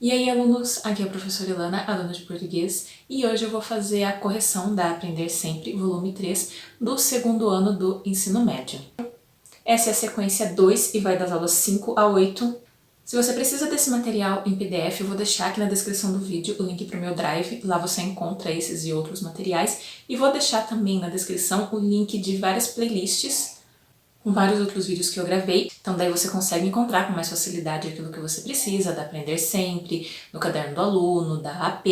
E aí, alunos, aqui é a professora Ilana, aluna de português, e hoje eu vou fazer a correção da Aprender Sempre, volume 3, do segundo ano do ensino médio. Essa é a sequência 2 e vai das aulas 5 a 8. Se você precisa desse material em PDF, eu vou deixar aqui na descrição do vídeo o link para o meu Drive, lá você encontra esses e outros materiais, e vou deixar também na descrição o link de várias playlists com vários outros vídeos que eu gravei, então daí você consegue encontrar com mais facilidade aquilo que você precisa, da Aprender Sempre, no Caderno do Aluno, da AP.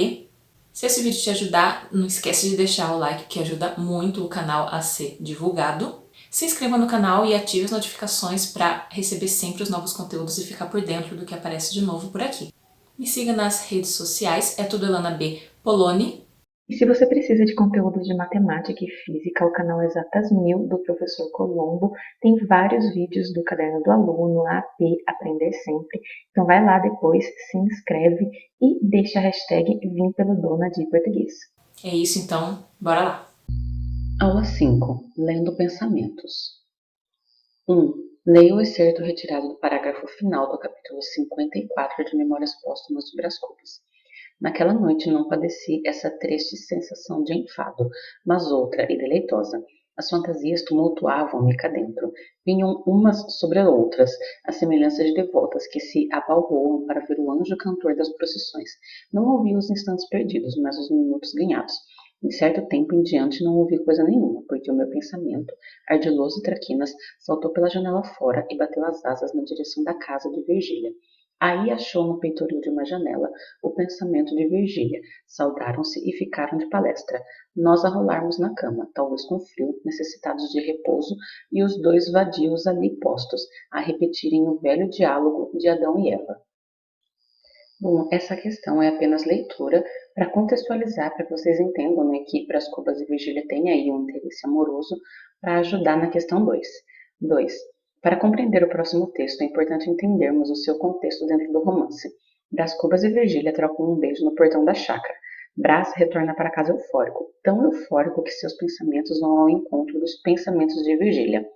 Se esse vídeo te ajudar, não esquece de deixar o like, que ajuda muito o canal a ser divulgado. Se inscreva no canal e ative as notificações para receber sempre os novos conteúdos e ficar por dentro do que aparece de novo por aqui. Me siga nas redes sociais, é tudo Elana B. Poloni. E se você precisa de conteúdos de matemática e física, o canal Exatas 1000 do professor Colombo tem vários vídeos do Caderno do Aluno, AP, Aprender Sempre. Então vai lá depois, se inscreve e deixa a hashtag Vim pelo Dona de Português. É isso então, bora lá! Aula 5. Lendo Pensamentos. 1. Leia o excerto retirado do parágrafo final do capítulo 54 de Memórias Póstumas de Brás Cubas. Naquela noite não padeci essa triste sensação de enfado, mas outra e deleitosa. As fantasias tumultuavam-me cá dentro. Vinham umas sobre outras, a semelhança de devotas que se abalroam para ver o anjo cantor das procissões. Não ouvi os instantes perdidos, mas os minutos ganhados. Em certo tempo em diante não ouvi coisa nenhuma, porque o meu pensamento, ardiloso traquinas, saltou pela janela fora e bateu as asas na direção da casa de Virgília. Aí achou no peitoril de uma janela o pensamento de Virgília. Saudaram-se e ficaram de palestra. Nós a rolarmos na cama, talvez com frio, necessitados de repouso, e os dois vadios ali postos, a repetirem o velho diálogo de Adão e Eva. Bom, essa questão é apenas leitura para contextualizar, para que vocês entendam, né, que Brás Cubas e Virgília têm aí um interesse amoroso para ajudar na questão 2. 2. Para compreender o próximo texto, é importante entendermos o seu contexto dentro do romance. Brás Cubas e Virgília trocam um beijo no portão da chácara. Brás retorna para casa eufórico, tão eufórico que seus pensamentos vão ao encontro dos pensamentos de Virgília.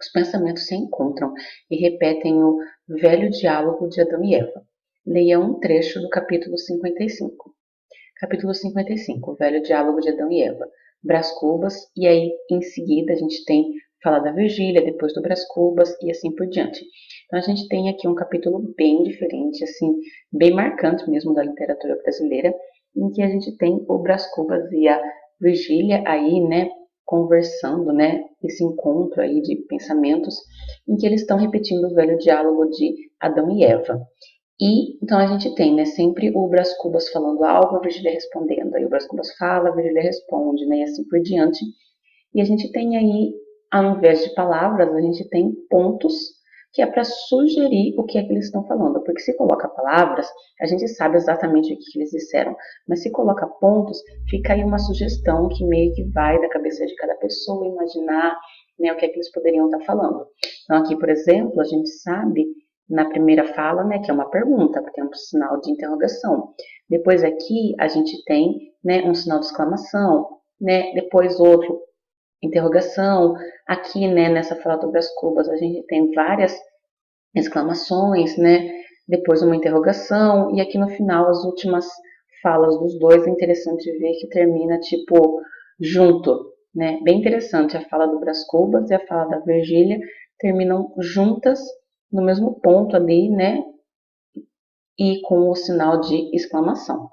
Os pensamentos se encontram e repetem o velho diálogo de Adão e Eva. Leia um trecho do capítulo 55. Capítulo 55, o velho diálogo de Adão e Eva. Brás Cubas, e aí em seguida a gente tem fala da Virgília, depois do Brás Cubas e assim por diante. Então a gente tem aqui um capítulo bem diferente, assim, bem marcante mesmo da literatura brasileira, em que a gente tem o Brás Cubas e a Virgília aí, né, conversando, né, esse encontro aí de pensamentos, em que eles estão repetindo o velho diálogo de Adão e Eva. E então a gente tem, né, sempre o Brás Cubas falando algo, a Virgília respondendo. Aí o Brás Cubas fala, a Virgília responde, né, e assim por diante. E a gente tem aí, ao invés de palavras, a gente tem pontos que é para sugerir o que é que eles estão falando. Porque se coloca palavras, a gente sabe exatamente o que eles disseram. Mas se coloca pontos, fica aí uma sugestão que meio que vai da cabeça de cada pessoa imaginar, né, o que é que eles poderiam estar falando. Então aqui, por exemplo, a gente sabe na primeira fala, né, que é uma pergunta, porque é um sinal de interrogação. Depois aqui a gente tem, né, um sinal de exclamação, né, depois outro interrogação. Aqui, né, nessa fala do Brás Cubas, a gente tem várias exclamações, né, depois uma interrogação, e aqui no final as últimas falas dos dois, é interessante ver que termina tipo junto, né, bem interessante, a fala do Brás Cubas e a fala da Virgília terminam juntas no mesmo ponto ali, né, e com o sinal de exclamação.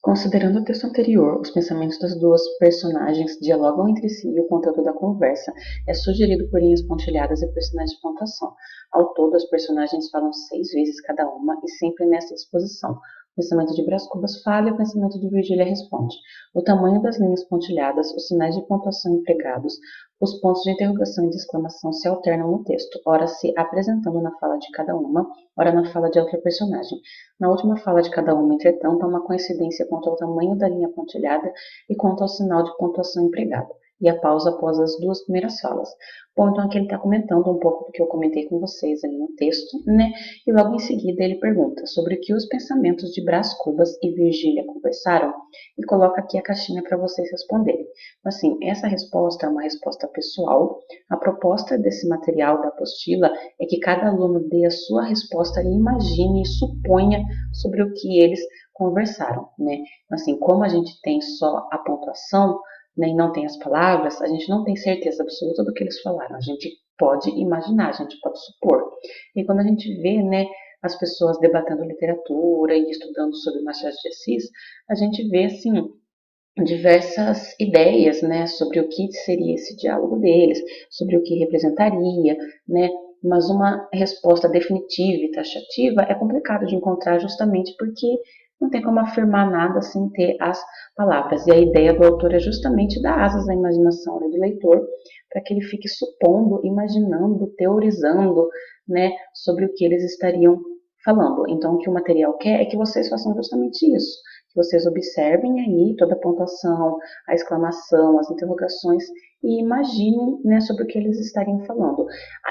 Considerando o texto anterior, os pensamentos das duas personagens dialogam entre si e o conteúdo da conversa é sugerido por linhas pontilhadas e por sinais de pontuação. Ao todo, as personagens falam 6 vezes cada uma e sempre nessa disposição. O pensamento de Brás Cubas fala e o pensamento de Virgília responde. O tamanho das linhas pontilhadas, os sinais de pontuação empregados, os pontos de interrogação e de exclamação se alternam no texto, ora se apresentando na fala de cada uma, ora na fala de outra personagem. Na última fala de cada uma, entretanto, há uma coincidência quanto ao tamanho da linha pontilhada e quanto ao sinal de pontuação empregado. e a pausa após as duas primeiras falas. Bom, então aqui ele está comentando um pouco do que eu comentei com vocês ali no texto, né? E logo em seguida ele pergunta sobre o que os pensamentos de Brás Cubas e Virgília conversaram e coloca aqui a caixinha para vocês responderem. Assim, essa resposta é uma resposta pessoal. A proposta desse material da apostila é que cada aluno dê a sua resposta e imagine e suponha sobre o que eles conversaram, né? Assim, como a gente tem só a pontuação, né, e não tem as palavras, a gente não tem certeza absoluta do que eles falaram. A gente pode imaginar, a gente pode supor. E quando a gente vê, né, as pessoas debatendo literatura e estudando sobre Machado de Assis, a gente vê, assim, diversas ideias, né, sobre o que seria esse diálogo deles, sobre o que representaria, né, mas uma resposta definitiva e taxativa é complicado de encontrar justamente porque não tem como afirmar nada sem ter as palavras. E a ideia do autor é justamente dar asas à imaginação do leitor para que ele fique supondo, imaginando, teorizando, né, sobre o que eles estariam falando. Então, o que o material quer é que vocês façam justamente isso. Que vocês observem aí toda a pontuação, a exclamação, as interrogações e imaginem, né, sobre o que eles estariam falando.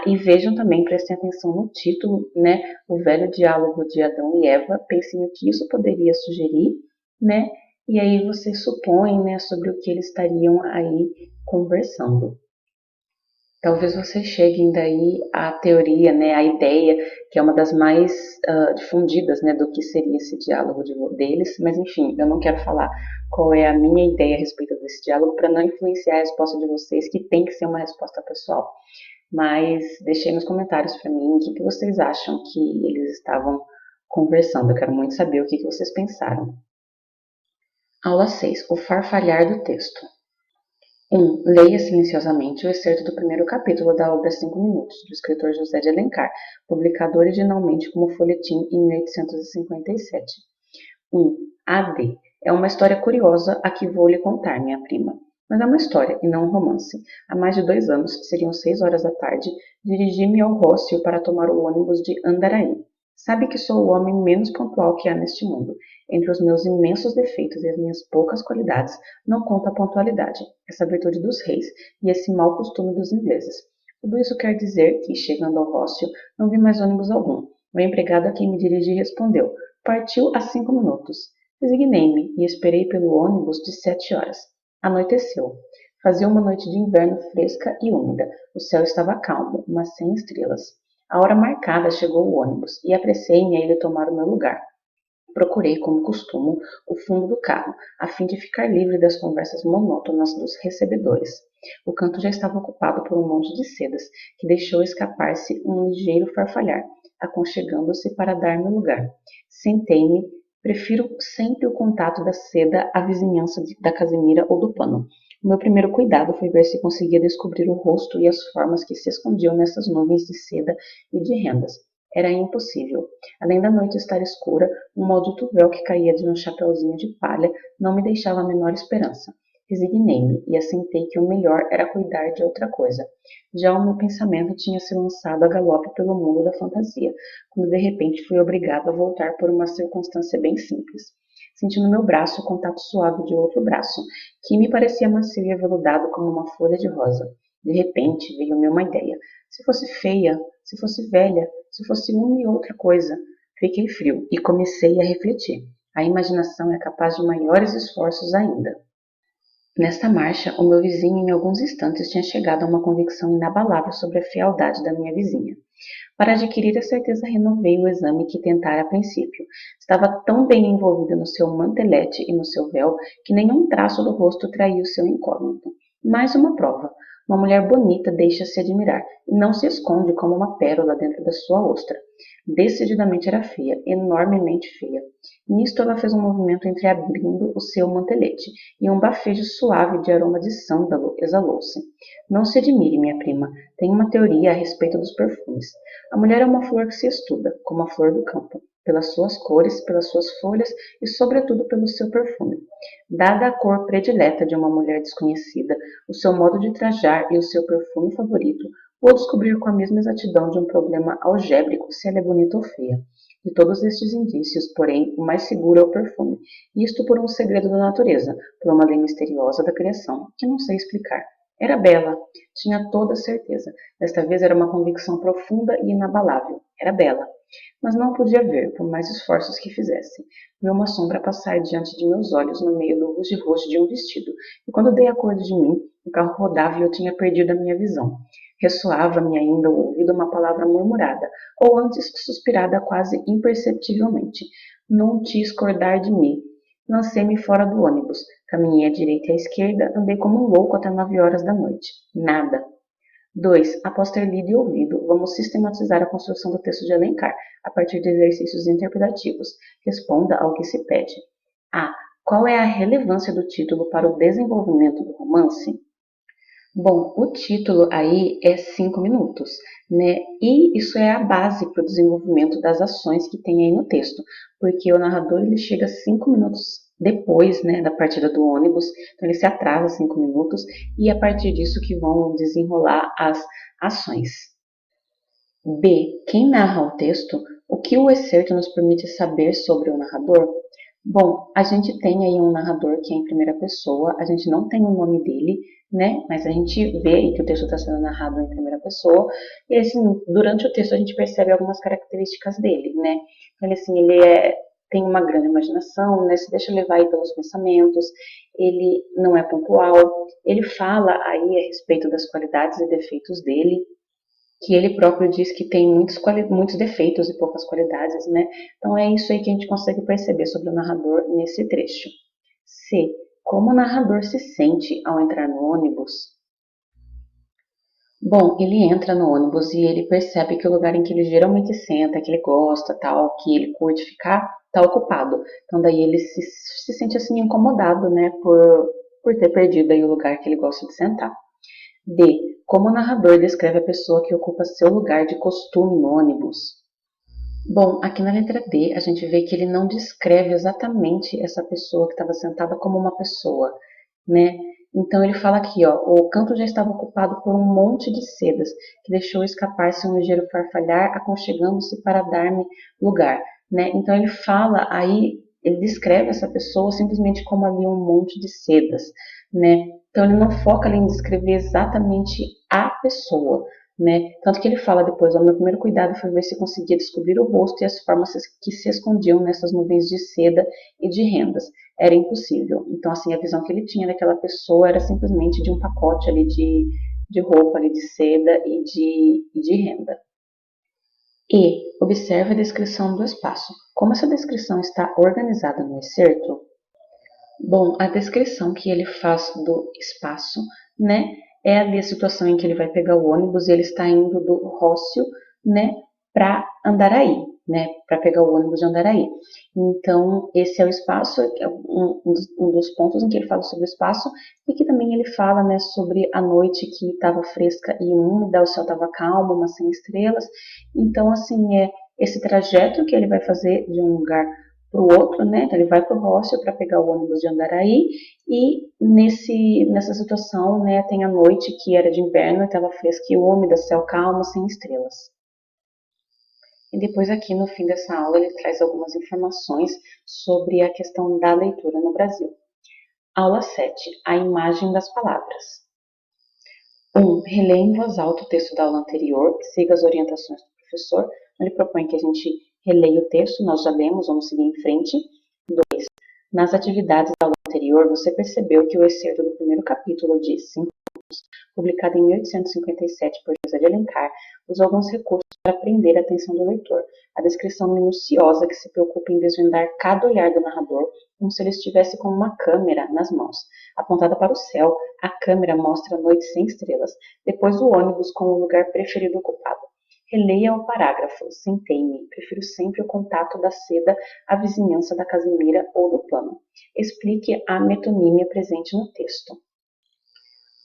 E vejam também, prestem atenção no título, né, o velho diálogo de Adão e Eva, pensem o que isso poderia sugerir, né, e aí vocês supõem, né, sobre o que eles estariam aí conversando. Talvez vocês cheguem daí à teoria, né, à ideia, que é uma das mais difundidas, né, do que seria esse diálogo deles, mas enfim, eu não quero falar qual é a minha ideia a respeito desse diálogo para não influenciar a resposta de vocês, que tem que ser uma resposta pessoal. Mas deixei nos comentários para mim o que vocês acham que eles estavam conversando. Eu quero muito saber o que vocês pensaram. Aula 6. O farfalhar do texto. 1. Leia silenciosamente o excerto do primeiro capítulo da obra 5 Minutos, do escritor José de Alencar, publicado originalmente como folhetim em 1857. 1. AD. É uma história curiosa a que vou lhe contar, minha prima. Mas é uma história e não um romance. Há mais de 2 anos, que seriam 6 horas da tarde, dirigi-me ao Rócio para tomar o ônibus de Andaraí. Sabe que sou o homem menos pontual que há neste mundo. Entre os meus imensos defeitos e as minhas poucas qualidades, não conta a pontualidade, essa virtude dos reis e esse mau costume dos ingleses. Tudo isso quer dizer que, chegando ao Rócio, não vi mais ônibus algum. O empregado a quem me dirigi respondeu: partiu há 5 minutos. Resignei-me e esperei pelo ônibus de 7 horas. Anoiteceu. Fazia uma noite de inverno fresca e úmida. O céu estava calmo, mas sem estrelas. A hora marcada chegou o ônibus e apressei-me a ele tomar o meu lugar. Procurei, como costumo, o fundo do carro, a fim de ficar livre das conversas monótonas dos recebedores. O canto já estava ocupado por um monte de sedas, que deixou escapar-se um ligeiro farfalhar, aconchegando-se para dar-me lugar. Sentei-me. Prefiro sempre o contato da seda à vizinhança da casemira ou do pano. O meu primeiro cuidado foi ver se conseguia descobrir o rosto e as formas que se escondiam nessas nuvens de seda e de rendas. Era impossível. Além da noite estar escura, um maldito véu que caía de um chapeuzinho de palha não me deixava a menor esperança. Resignei-me e assentei que o melhor era cuidar de outra coisa. Já o meu pensamento tinha se lançado a galope pelo mundo da fantasia, quando de repente fui obrigado a voltar por uma circunstância bem simples. Senti no meu braço o contato suave de outro braço, que me parecia macio e aveludado como uma folha de rosa. De repente veio-me uma ideia. Se fosse feia, se fosse velha, se fosse uma e outra coisa. Fiquei frio e comecei a refletir. A imaginação é capaz de maiores esforços ainda. Nesta marcha, o meu vizinho em alguns instantes tinha chegado a uma convicção inabalável sobre a fealdade da minha vizinha. Para adquirir a certeza, renovei o exame que tentara a princípio. Estava tão bem envolvida no seu mantelete e no seu véu que nenhum traço do rosto traía o seu incógnito. Mais uma prova. Uma mulher bonita deixa-se admirar e não se esconde como uma pérola dentro da sua ostra. Decididamente era feia, enormemente feia. Nisto ela fez um movimento entreabrindo o seu mantelete, e um bafejo suave de aroma de sândalo exalou-se. Não se admire, minha prima. Tenho uma teoria a respeito dos perfumes. A mulher é uma flor que se estuda, como a flor do campo, pelas suas cores, pelas suas folhas e, sobretudo, pelo seu perfume. Dada a cor predileta de uma mulher desconhecida, o seu modo de trajar e o seu perfume favorito, vou descobrir com a mesma exatidão de um problema algébrico se ela é bonita ou feia. De todos estes indícios, porém, o mais seguro é o perfume, isto por um segredo da natureza, por uma lei misteriosa da criação, que não sei explicar. Era Bela. Tinha toda certeza. Desta vez era uma convicção profunda e inabalável. Era Bela. Mas não podia ver, por mais esforços que fizesse. Vi uma sombra passar diante de meus olhos no meio do ruge-roxe de um vestido, e quando dei acordo de mim, o carro rodava e eu tinha perdido a minha visão. Ressoava-me ainda ao ouvido uma palavra murmurada, ou antes suspirada quase imperceptivelmente. Não te escordar de mim. Lancei-me fora do ônibus. Caminhei à direita e à esquerda, andei como um louco até 9 horas da noite. Nada. 2. Após ter lido e ouvido, vamos sistematizar a construção do texto de Alencar, a partir de exercícios interpretativos. Responda ao que se pede. A. Qual é a relevância do título para o desenvolvimento do romance? Bom, o título aí é 5 minutos, né? E isso é a base para o desenvolvimento das ações que tem aí no texto, porque o narrador ele chega 5 minutos depois, né, da partida do ônibus, então ele se atrasa 5 minutos e é a partir disso que vão desenrolar as ações. B. Quem narra o texto? O que o excerto nos permite saber sobre o narrador? Bom, a gente tem aí um narrador que é em primeira pessoa, a gente não tem o nome dele, né? Mas a gente vê aí que o texto está sendo narrado em primeira pessoa, e assim, durante o texto a gente percebe algumas características dele, né? Ele, assim, tem uma grande imaginação, né? Se deixa levar aí pelos pensamentos, ele não é pontual, ele fala aí a respeito das qualidades e defeitos dele, que ele próprio diz que tem muitos defeitos e poucas qualidades, né? Então é isso aí que a gente consegue perceber sobre o narrador nesse trecho. C. Como o narrador se sente ao entrar no ônibus? Bom, ele entra no ônibus e ele percebe que o lugar em que ele geralmente senta, que ele gosta, tal, que ele curte ficar, está ocupado. Então daí ele se sente assim incomodado, né, por ter perdido aí o lugar que ele gosta de sentar. D. Como o narrador descreve a pessoa que ocupa seu lugar de costume no ônibus? Bom, aqui na letra D a gente vê que ele não descreve exatamente essa pessoa que estava sentada como uma pessoa, né? Então ele fala aqui, ó, o canto já estava ocupado por um monte de sedas, que deixou escapar-se um ligeiro farfalhar, aconchegando-se para dar-me lugar, né? Então ele fala aí, ele descreve essa pessoa simplesmente como ali um monte de sedas, né? Então ele não foca ali em descrever exatamente a pessoa, né? Tanto que ele fala depois, o meu primeiro cuidado foi ver se conseguia descobrir o rosto e as formas que se escondiam nessas nuvens de seda e de rendas. Era impossível. Então, assim, a visão que ele tinha daquela pessoa era simplesmente de um pacote ali de roupa ali de seda e de renda. E observe a descrição do espaço. Como essa descrição está organizada no excerto? Bom, a descrição que ele faz do espaço, né, é ali a situação em que ele vai pegar o ônibus e ele está indo do Rócio, né, para Andaraí, né, para pegar o ônibus de Andaraí. Então, esse é o espaço, é um dos pontos em que ele fala sobre o espaço e que também ele fala, né, sobre a noite que estava fresca e úmida, o céu estava calmo, mas sem estrelas. Então, assim, é esse trajeto que ele vai fazer de um lugar para o outro, né? Então ele vai para o Rócio para pegar o ônibus de Andaraí e nessa situação, né, tem a noite que era de inverno, estava fresca e úmida, céu calmo, sem estrelas. E depois aqui no fim dessa aula ele traz algumas informações sobre a questão da leitura no Brasil. Aula 7. A imagem das palavras. 1. Releia em voz alta o texto da aula anterior, siga as orientações do professor. Ele propõe que a gente releia o texto, nós já lemos, vamos seguir em frente. 2. Nas atividades da aula anterior, você percebeu que o excerto do primeiro capítulo de 5 minutos, publicado em 1857 por José de Alencar, usou alguns recursos para prender a atenção do leitor. A descrição minuciosa que se preocupa em desvendar cada olhar do narrador, como se ele estivesse com uma câmera nas mãos. Apontada para o céu, a câmera mostra a noite sem estrelas, depois o ônibus com o lugar preferido ocupado. Releia o parágrafo. Sentei-me. Prefiro sempre o contato da seda à vizinhança da casimira ou do pano. Explique a metonímia presente no texto.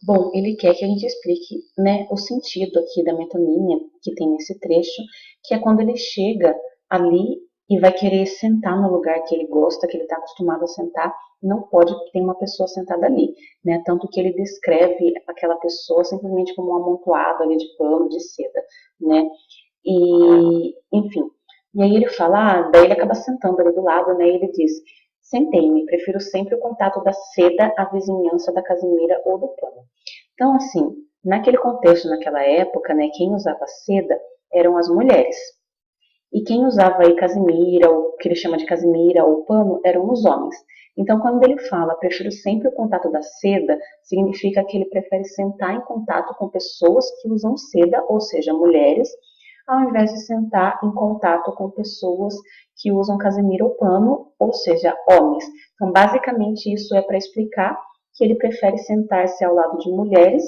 Bom, ele quer que a gente explique, né, o sentido aqui da metonímia que tem nesse trecho, que é quando ele chega ali e vai querer sentar no lugar que ele gosta, que ele está acostumado a sentar, não pode ter uma pessoa sentada ali, né? Tanto que ele descreve aquela pessoa simplesmente como um amontoado ali de pano, de seda, né? E, enfim, e aí ele fala, daí ele acaba sentando ali do lado, né? E ele diz, sentei-me, prefiro sempre o contato da seda à vizinhança da casimira ou do pano. Então, assim, naquele contexto, naquela época, né, quem usava seda eram as mulheres. E quem usava aí casimira, o que ele chama de casimira ou pano, eram os homens. Então, quando ele fala, prefiro sempre o contato da seda, significa que ele prefere sentar em contato com pessoas que usam seda, ou seja, mulheres, ao invés de sentar em contato com pessoas que usam casimira ou pano, ou seja, homens. Então, basicamente, isso é para explicar que ele prefere sentar-se ao lado de mulheres,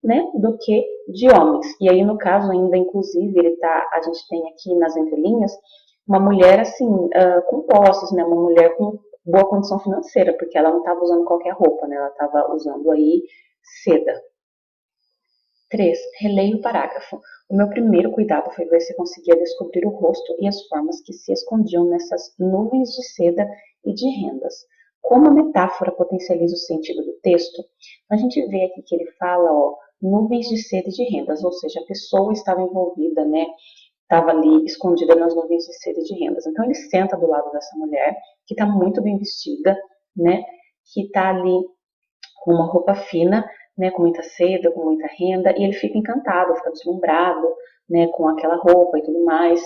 né, do que de homens. E aí, no caso, ainda, inclusive, a gente tem aqui nas entrelinhas uma mulher, assim, com posses, né, uma mulher com boa condição financeira, porque ela não estava usando qualquer roupa, né, ela estava usando aí seda. 3. Releia o parágrafo. O meu primeiro cuidado foi ver se conseguia descobrir o rosto e as formas que se escondiam nessas nuvens de seda e de rendas. Como a metáfora potencializa o sentido do texto, a gente vê aqui que ele fala, ó, nuvens de seda e de rendas, ou seja, a pessoa estava envolvida, né, estava ali escondida nas nuvens de seda e de rendas. Então ele senta do lado dessa mulher, que está muito bem vestida, né, que está ali com uma roupa fina, né, com muita seda, com muita renda, e ele fica encantado, fica deslumbrado, né, com aquela roupa e tudo mais,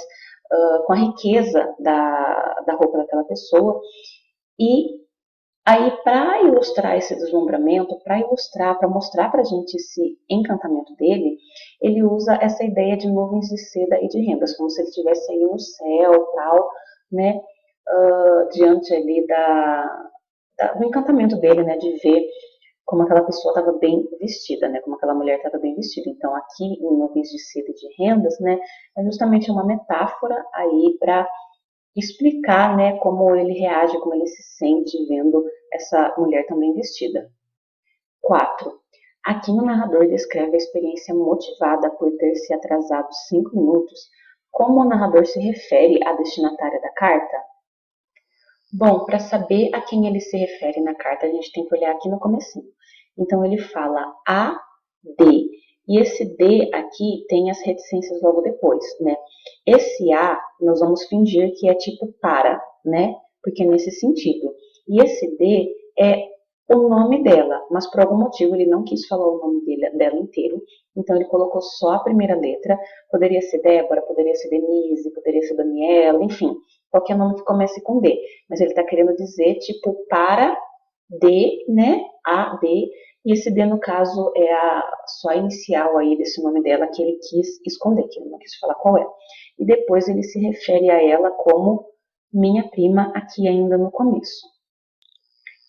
com a riqueza da roupa daquela pessoa. E aí, para ilustrar esse deslumbramento, para ilustrar, para mostrar para a gente esse encantamento dele, ele usa essa ideia de nuvens de seda e de rendas, como se ele estivesse aí no céu, tal, né, diante ali do encantamento dele, né, de ver como aquela pessoa estava bem vestida, né, como aquela mulher estava bem vestida. Então, aqui em nuvens de seda e de rendas, né, é justamente uma metáfora aí para explicar, né, como ele reage, como ele se sente vendo essa mulher também vestida. 4. Aqui o narrador descreve a experiência motivada por ter se atrasado 5 minutos. Como o narrador se refere à destinatária da carta? Bom, para saber a quem ele se refere na carta, a gente tem que olhar aqui no comecinho. Então ele fala a D, e esse D aqui tem as reticências logo depois, né? Esse A nós vamos fingir que é tipo para, né? Porque é nesse sentido. E esse D é o nome dela, mas por algum motivo ele não quis falar o nome dela inteiro, então ele colocou só a primeira letra. Poderia ser Débora, poderia ser Denise, poderia ser Daniela, enfim, qualquer nome que comece com D. Mas ele está querendo dizer, tipo, para D, né? A, D. E esse D, no caso, é só a inicial aí desse nome dela que ele quis esconder, que ele não quis falar qual é. E depois ele se refere a ela como minha prima, aqui ainda no começo.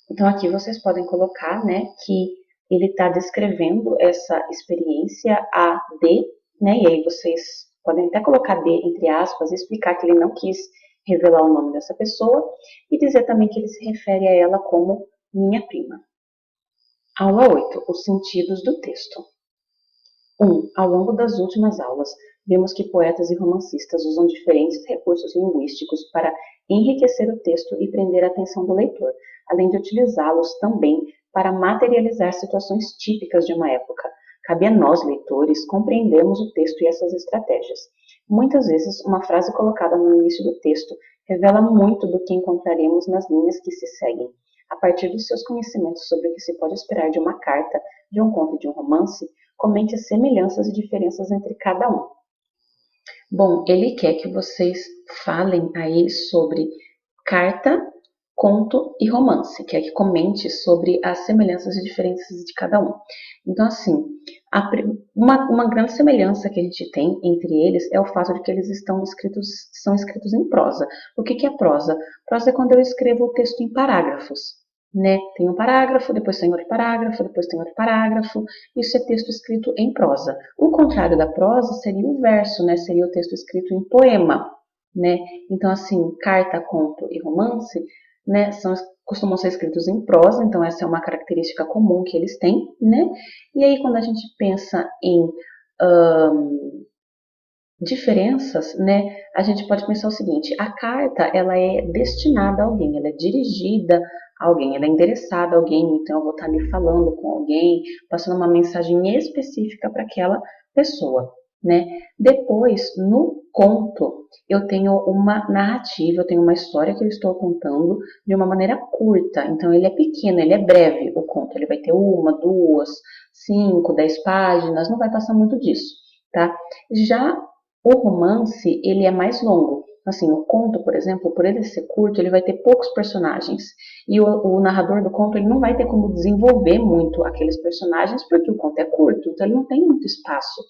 Então aqui vocês podem colocar, né, que ele está descrevendo essa experiência a D, né, e aí vocês podem até colocar D entre aspas e explicar que ele não quis revelar o nome dessa pessoa e dizer também que ele se refere a ela como minha prima. Aula 8. Os sentidos do texto. 1. Ao longo das últimas aulas, vemos que poetas e romancistas usam diferentes recursos linguísticos para enriquecer o texto e prender a atenção do leitor, além de utilizá-los também para materializar situações típicas de uma época. Cabe a nós, leitores, compreendermos o texto e essas estratégias. Muitas vezes, uma frase colocada no início do texto revela muito do que encontraremos nas linhas que se seguem. A partir dos seus conhecimentos sobre o que se pode esperar de uma carta, de um conto e de um romance, comente as semelhanças e diferenças entre cada um. Bom, ele quer que vocês falem aí sobre carta, conto e romance, quer que comente sobre as semelhanças e diferenças de cada um. Então, assim, uma grande semelhança que a gente tem entre eles é o fato de que eles são escritos em prosa. O que é prosa? Prosa é quando eu escrevo o texto em parágrafos, né? Tem um parágrafo, depois tem outro parágrafo, depois tem outro parágrafo. Isso é texto escrito em prosa. O contrário da prosa seria o verso, né? Seria o texto escrito em poema, né? Então, assim, carta, conto e romance, né, costumam ser escritos em prosa, então essa é uma característica comum que eles têm, né? E aí quando a gente pensa em diferenças, né, a gente pode pensar o seguinte: a carta ela é destinada a alguém, ela é dirigida a alguém, ela é endereçada a alguém, então eu vou estar ali falando com alguém, passando uma mensagem específica para aquela pessoa. né? Depois, no conto, eu tenho uma narrativa, eu tenho uma história que eu estou contando de uma maneira curta. Então, ele é pequeno, ele é breve, o conto. Ele vai ter 1, 2, 5, 10 páginas, não vai passar muito disso, tá? Já o romance, ele é mais longo. Assim, o conto, por exemplo, por ele ser curto, ele vai ter poucos personagens. E o narrador do conto, ele não vai ter como desenvolver muito aqueles personagens, porque o conto é curto, então ele não tem muito espaço,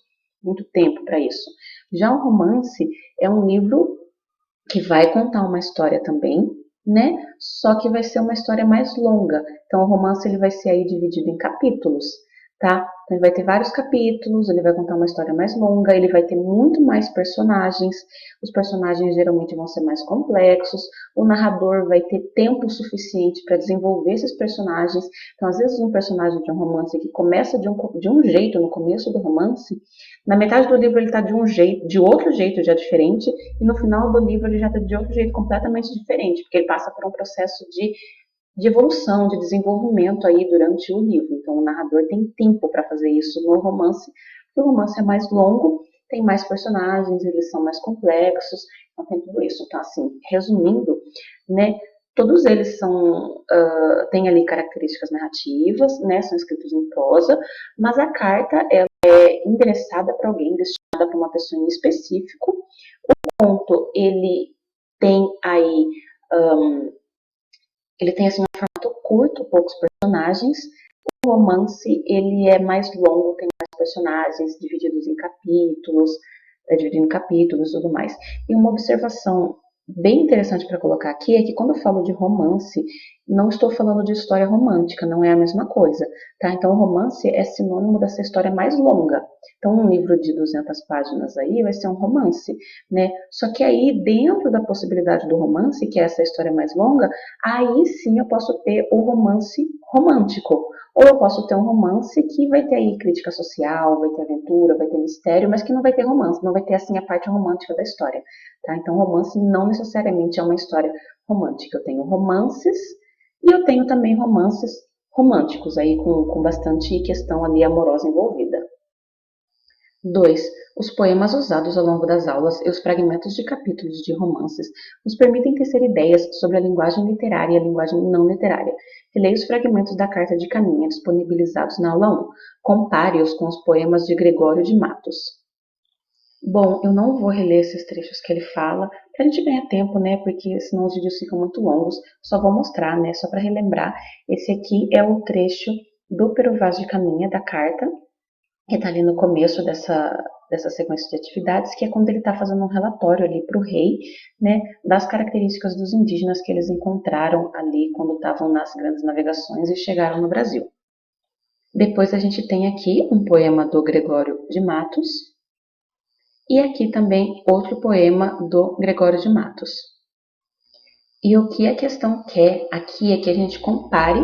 muito tempo para isso. Já o romance é um livro que vai contar uma história também, né? Só que vai ser uma história mais longa. Então o romance ele vai ser aí dividido em capítulos, tá? Então ele vai ter vários capítulos, ele vai contar uma história mais longa, ele vai ter muito mais personagens. Os personagens geralmente vão ser mais complexos. O narrador vai ter tempo suficiente para desenvolver esses personagens. Então, às vezes, um personagem de um romance que começa de um jeito no começo do romance, na metade do livro ele está de um jeito, de outro jeito já diferente, e no final do livro ele já está de outro jeito completamente diferente, porque ele passa por um processo de evolução, de desenvolvimento aí durante o livro. Então o narrador tem tempo para fazer isso no romance, porque o romance é mais longo, tem mais personagens, eles são mais complexos, então tem tudo isso. Então, assim, resumindo, né, todos eles têm ali características narrativas, né, são escritos em prosa, mas a carta ela é endereçada para alguém, destinada para uma pessoa em específico. O conto, ele tem aí, ele tem assim um formato curto, poucos personagens. O romance, ele é mais longo, tem mais personagens divididos em capítulos, e tudo mais. E uma observação bem interessante para colocar aqui é que quando eu falo de romance, não estou falando de história romântica, não é a mesma coisa, tá? Então, o romance é sinônimo dessa história mais longa. Então, um livro de 200 páginas aí vai ser um romance, né? Só que aí, dentro da possibilidade do romance, que é essa história mais longa, aí sim eu posso ter o romance romântico. Ou eu posso ter um romance que vai ter aí crítica social, vai ter aventura, vai ter mistério, mas que não vai ter romance, não vai ter assim a parte romântica da história, tá? Então, romance não necessariamente é uma história romântica. Eu tenho romances e eu tenho também romances românticos, aí com bastante questão ali amorosa envolvida. 2. Os poemas usados ao longo das aulas e os fragmentos de capítulos de romances nos permitem tecer ideias sobre a linguagem literária e a linguagem não literária. Releia os fragmentos da Carta de Caminha disponibilizados na aula 1. Compare-os com os poemas de Gregório de Matos. Bom, eu não vou reler esses trechos que ele fala, para a gente ganhar tempo, né? Porque senão os vídeos ficam muito longos. Só vou mostrar, né? Só para relembrar. Esse aqui é o trecho do Pero Vaz de Caminha, da carta, que está ali no começo dessa sequência de atividades, que é quando ele está fazendo um relatório ali para o rei, né, das características dos indígenas que eles encontraram ali quando estavam nas grandes navegações e chegaram no Brasil. Depois a gente tem aqui um poema do Gregório de Matos, e aqui também outro poema do Gregório de Matos. E o que a questão quer aqui é que a gente compare,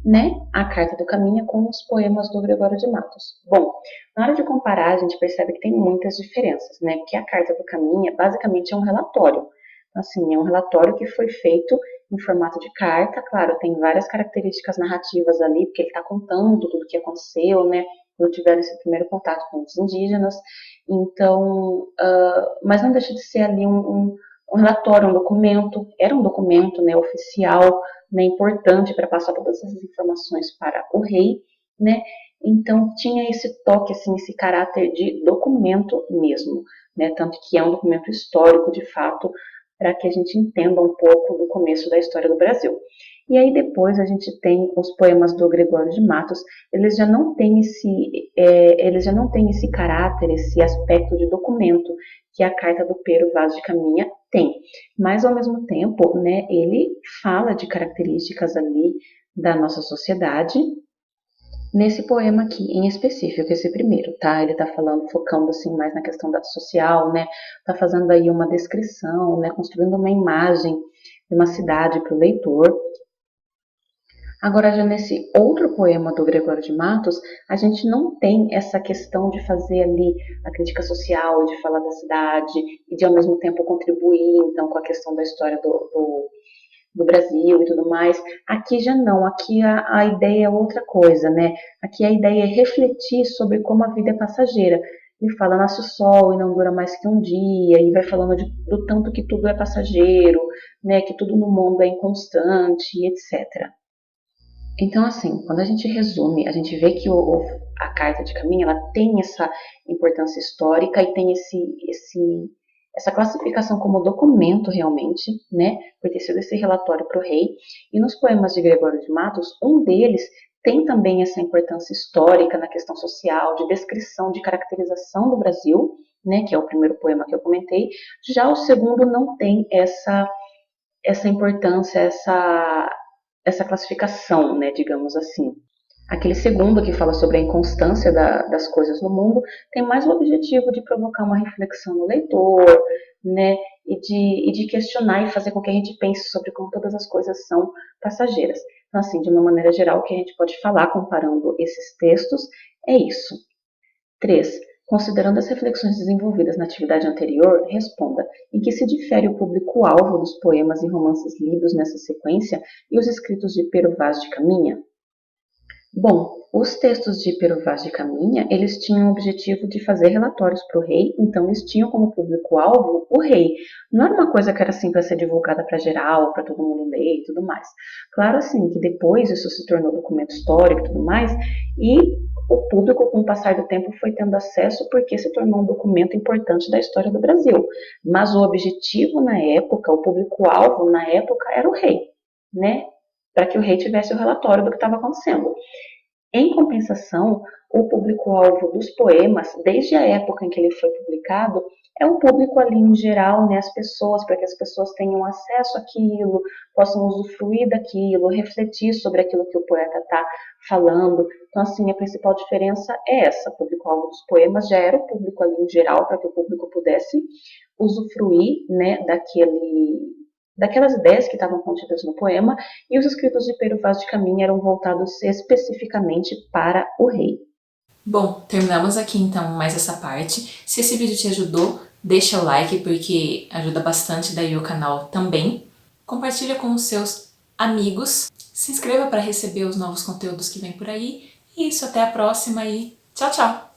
né, a Carta do Caminha com os poemas do Gregório de Matos. Bom, na hora de comparar, a gente percebe que tem muitas diferenças, né? Porque a Carta do Caminha basicamente é um relatório. Assim, é um relatório que foi feito em formato de carta, claro, tem várias características narrativas ali, porque ele está contando tudo o que aconteceu, né? Quando tiveram esse primeiro contato com os indígenas. Então, mas não deixa de ser ali um relatório, um documento, era um documento, né, oficial, né, importante para passar todas essas informações para o rei, né? Então tinha esse toque, assim, esse caráter de documento mesmo, né? Tanto que é um documento histórico, de fato, para que a gente entenda um pouco do começo da história do Brasil. E aí depois a gente tem os poemas do Gregório de Matos, eles já não têm esse caráter, esse aspecto de documento que a carta do Pero Vaz de Caminha tem. Mas ao mesmo tempo, né, ele fala de características ali da nossa sociedade. Nesse poema aqui, em específico, esse primeiro, tá? Ele tá falando, focando assim mais na questão da social, né? Tá fazendo aí uma descrição, né? Construindo uma imagem de uma cidade para o leitor. Agora, já nesse outro poema do Gregório de Matos, a gente não tem essa questão de fazer ali a crítica social, de falar da cidade e de ao mesmo tempo contribuir, então, com a questão da história do Brasil e tudo mais. Aqui já não, aqui a ideia é outra coisa, né? Aqui a ideia é refletir sobre como a vida é passageira. Ele fala, nasce o sol e não dura mais que um dia, e vai falando do tanto que tudo é passageiro, né, que tudo no mundo é inconstante, etc. Então, assim, quando a gente resume, a gente vê que a Carta de Caminha ela tem essa importância histórica e tem essa classificação como documento realmente, né, por ter sido esse relatório para o rei. E nos poemas de Gregório de Matos, um deles tem também essa importância histórica na questão social, de descrição, de caracterização do Brasil, né, que é o primeiro poema que eu comentei. Já o segundo não tem essa importância, essa classificação, né, digamos assim. Aquele segundo, que fala sobre a inconstância das coisas no mundo, tem mais o objetivo de provocar uma reflexão no leitor, né, e de questionar e fazer com que a gente pense sobre como todas as coisas são passageiras. Então, assim, de uma maneira geral, o que a gente pode falar comparando esses textos é isso. 3. Considerando as reflexões desenvolvidas na atividade anterior, responda em que se difere o público-alvo dos poemas e romances lidos nessa sequência e os escritos de Pero Vaz de Caminha? Bom, os textos de Pero Vaz de Caminha, eles tinham o objetivo de fazer relatórios para o rei, então eles tinham como público-alvo o rei. Não era uma coisa que era assim para ser divulgada para geral, para todo mundo ler e tudo mais. Claro, assim, que depois isso se tornou documento histórico e tudo mais, e o público, com o passar do tempo, foi tendo acesso porque se tornou um documento importante da história do Brasil. Mas o objetivo na época, o público-alvo na época era o rei, né? Para que o rei tivesse o relatório do que estava acontecendo. Em compensação, o público-alvo dos poemas, desde a época em que ele foi publicado, é um público ali em geral, né, as pessoas, para que as pessoas tenham acesso àquilo, possam usufruir daquilo, refletir sobre aquilo que o poeta está falando. Então, assim, a principal diferença é essa. O público-alvo dos poemas já era o público ali em geral, para que o público pudesse usufruir, né, daquelas ideias que estavam contidas no poema, e os escritos de Pero Vaz de Caminha eram voltados especificamente para o rei. Bom, terminamos aqui então mais essa parte. Se esse vídeo te ajudou, deixa o like porque ajuda bastante daí o canal também. Compartilha com os seus amigos. Se inscreva para receber os novos conteúdos que vem por aí. E isso, até a próxima e tchau, tchau!